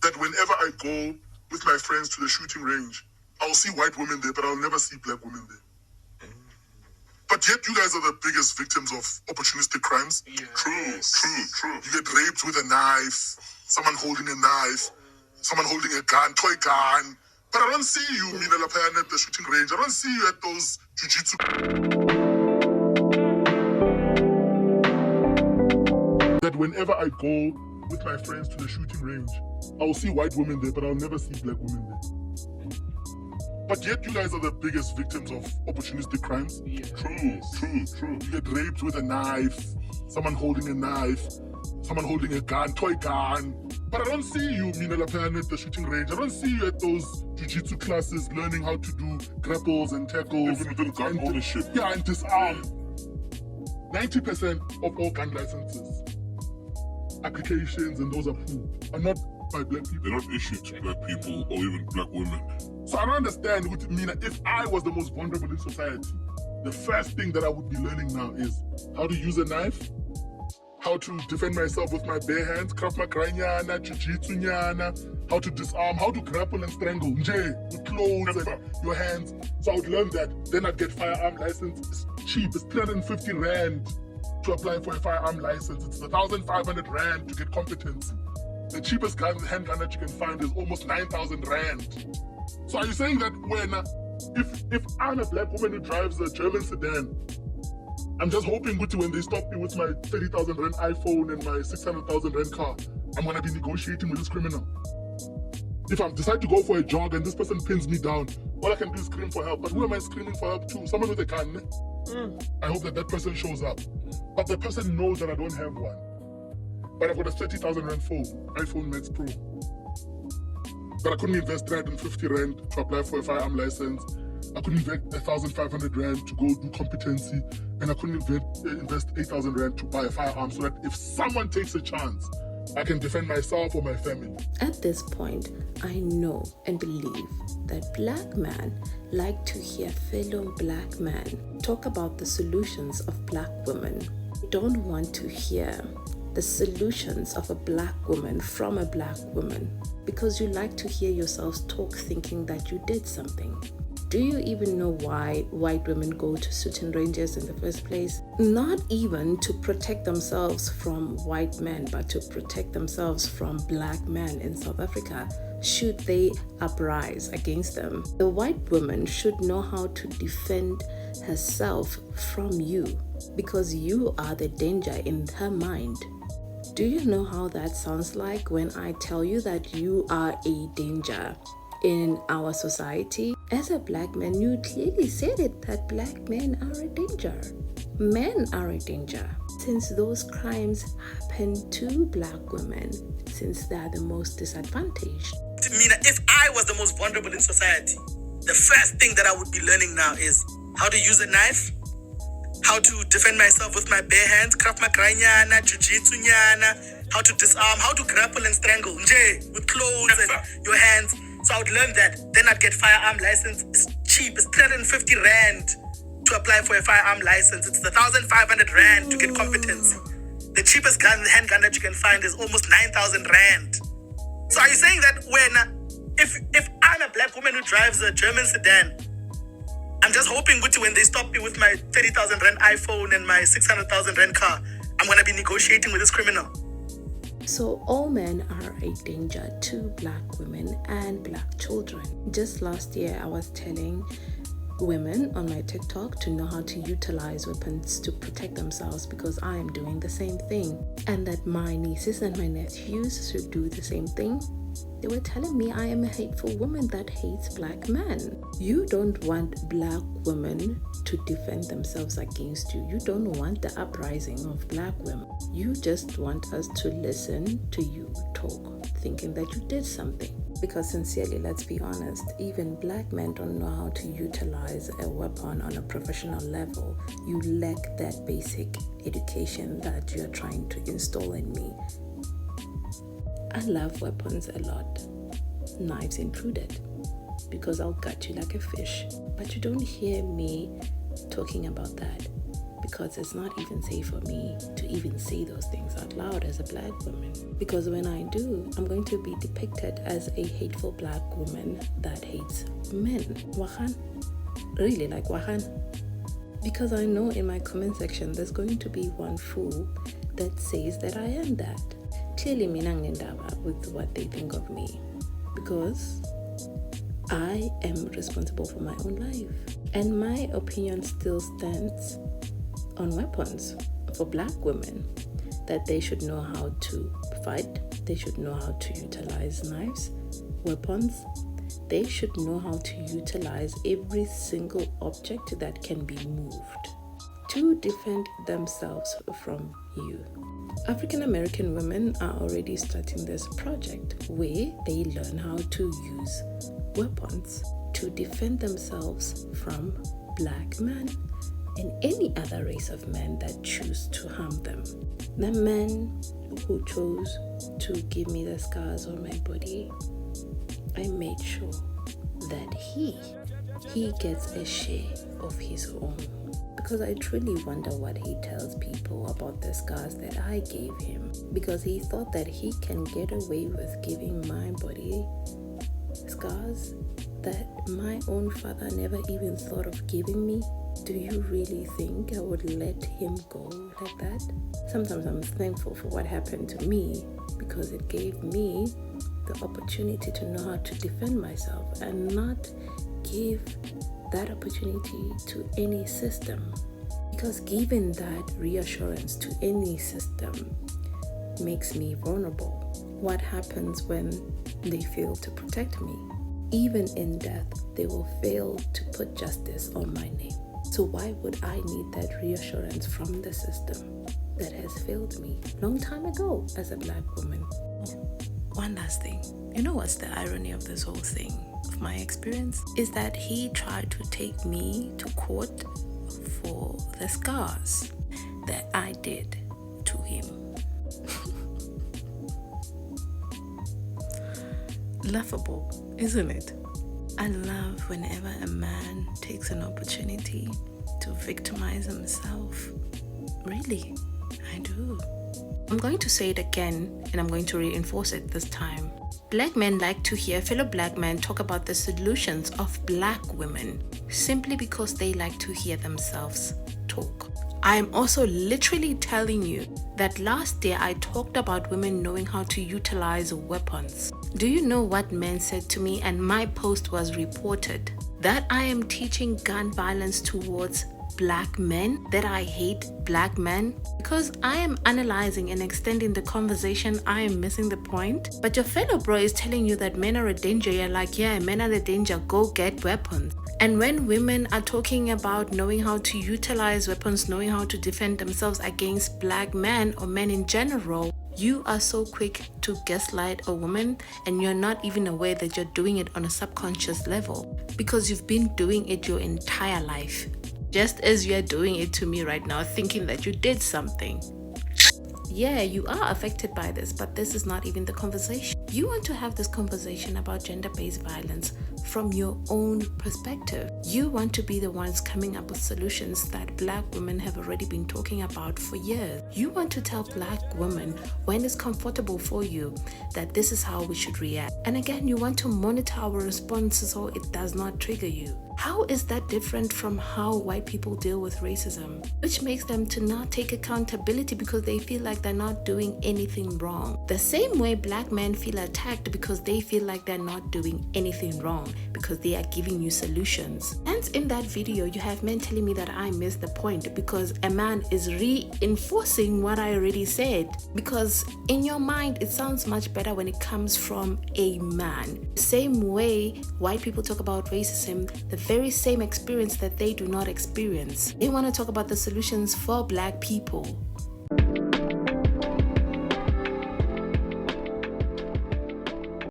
that whenever I go with my friends to the shooting range, I'll see white women there, but I'll never see black women there. But yet you guys are the biggest victims of opportunistic crimes. Yes. True. You get raped with a knife, someone holding a knife, someone holding a gun, toy gun. But I don't see you, Mina Lapan, at the shooting range. I don't see you at those jiu-jitsu. That whenever I go with my friends to the shooting range, I'll see white women there, but I'll never see black women there. But yet you guys are the biggest victims of opportunistic crimes. Yes. True. You get raped with a knife, someone holding a knife, someone holding a gun, toy gun. But I don't see you, Mina Lapan, at the shooting range. I don't see you at those jiu-jitsu classes learning how to do grapples and tackles. Even with the gun ownership. Yeah, and disarm. 90% of all gun licenses, applications, and those approved are not by black people. They're not issued to black people or even black women. So I don't understand what you mean. If I was the most vulnerable in society, the first thing that I would be learning now is how to use a knife, how to defend myself with my bare hands, Krav Maga nyana, jiu-jitsu nyana, how to disarm, how to grapple and strangle, nje, with clothes and your hands. So I would learn that. Then I'd get firearm license. It's cheap. It's 350 rand to apply for a firearm license. It's 1,500 rand to get competency. The cheapest handgun that you can find is almost 9,000 rand. So are you saying that if I'm a black woman who drives a German sedan, I'm just hoping when they stop me with my 30,000 rand iPhone and my 600,000 rand car, I'm gonna be negotiating with this criminal? If I decide to go for a jog and this person pins me down, all I can do is scream for help. But who am I screaming for help to? Someone with a gun. I hope that person shows up. But the person knows that I don't have one. But I've got a 30,000 rand phone, iPhone Max Pro. But I couldn't invest 350 rand to apply for a firearm license. I couldn't invest 1,500 rand to go do competency. And I couldn't invest 8,000 rand to buy a firearm so that if someone takes a chance, I can defend myself or my family. At this point, I know and believe that black men like to hear fellow black men talk about the solutions of black women. They don't want to hear the solutions of a black woman from a black woman because you like to hear yourselves talk thinking that you did something. Do you even know why white women go to shooting ranges in the first place? Not even to protect themselves from white men, but to protect themselves from black men in South Africa should they uprise against them. The white woman should know how to defend herself from you because you are the danger in her mind. Do you know how that sounds like when I tell you that you are a danger in our society? As a black man, you clearly said it that black men are a danger. Men are a danger. Since those crimes happen to black women, since they are the most disadvantaged. Mina, if I was the most vulnerable in society, the first thing that I would be learning now is how to use a knife, how to defend myself with my bare hands, Krav Maga nyana, jiu-jitsu nyana, how to disarm, how to grapple and strangle, nje, with clothes and your hands. So I would learn that. Then I'd get firearm license. It's cheap. It's 350 rand to apply for a firearm license. It's 1,500 rand to get competency. The cheapest handgun that you can find is almost 9,000 rand. So are you saying that if I'm a black woman who drives a German sedan, I'm just hoping when they stop me with my 30,000 rand iPhone and my 600,000 rand car, I'm going to be negotiating with this criminal? So all men are a danger to black women and black children. Just last year, I was telling women on my TikTok to know how to utilize weapons to protect themselves because I am doing the same thing. And that my nieces and my nephews should do the same thing. They were telling me I am a hateful woman that hates black men. You don't want black women to defend themselves against you. You don't want the uprising of black women. You just want us to listen to you talk, thinking that you did something. Because sincerely, let's be honest, even black men don't know how to utilize a weapon on a professional level. You lack that basic education that you're trying to install in me. I love weapons a lot, knives included, because I'll gut you like a fish. But you don't hear me talking about that. because it's not even safe for me to even say those things out loud as a black woman. Because when I do, I'm going to be depicted as a hateful black woman that hates men. Wahan? Really, like wahan? Because I know in my comment section there's going to be one fool that says that I am that. Clearly, minang nindaba with what they think of me. Because I am responsible for my own life. And my opinion still stands on weapons for black women. That they should know how to fight. They should know how to utilize knives, weapons. They should know how to utilize every single object that can be moved to defend themselves from you. African American women are already starting this project where they learn how to use weapons to defend themselves from black men and any other race of men that choose to harm them. The man who chose to give me the scars on my body, I made sure that he gets a share of his own. Because I truly wonder what he tells people about the scars that I gave him. Because he thought that he can get away with giving my body scars that my own father never even thought of giving me. Do you really think I would let him go like that? Sometimes I'm thankful for what happened to me because it gave me the opportunity to know how to defend myself and not give that opportunity to any system. Because giving that reassurance to any system makes me vulnerable. What happens when they fail to protect me? Even in death, they will fail to put justice on my name. So why would I need that reassurance from the system that has failed me long time ago as a black woman? One last thing. You know what's the irony of this whole thing, of my experience? Is that he tried to take me to court for the scars that I did to him. Laughable, isn't it? I love whenever a man takes an opportunity to victimize himself. Really, I do. I'm going to say it again and I'm going to reinforce it this time. Black men like to hear fellow black men talk about the solutions of black women simply because they like to hear themselves talk. I am also literally telling you that last year I talked about women knowing how to utilize weapons. Do you know what men said to me, and my post was reported? That I am teaching gun violence towards black men, that I hate black men. Because I am analyzing and extending the conversation, I am missing the point. But your fellow bro is telling you that men are a danger. You're like, yeah, men are the danger, go get weapons. And when women are talking about knowing how to utilize weapons, knowing how to defend themselves against black men or men in general, you are so quick to gaslight a woman and you're not even aware that you're doing it on a subconscious level because you've been doing it your entire life. Just as you're doing it to me right now, thinking that you did something. Yeah, you are affected by this, but this is not even the conversation. You want to have this conversation about gender-based violence from your own perspective. You want to be the ones coming up with solutions that black women have already been talking about for years. You want to tell black women when it's comfortable for you that this is how we should react. And again, you want to monitor our responses so it does not trigger you. How is that different from how white people deal with racism? Which makes them to not take accountability because they feel like they're not doing anything wrong. The same way black men feel attacked because they feel like they're not doing anything wrong because they are giving you solutions. Hence in that video, you have men telling me that I missed the point because a man is reinforcing what I already said. Because in your mind, it sounds much better when it comes from a man. The same way white people talk about racism, the very same experience that they do not experience. They want to talk about the solutions for black people.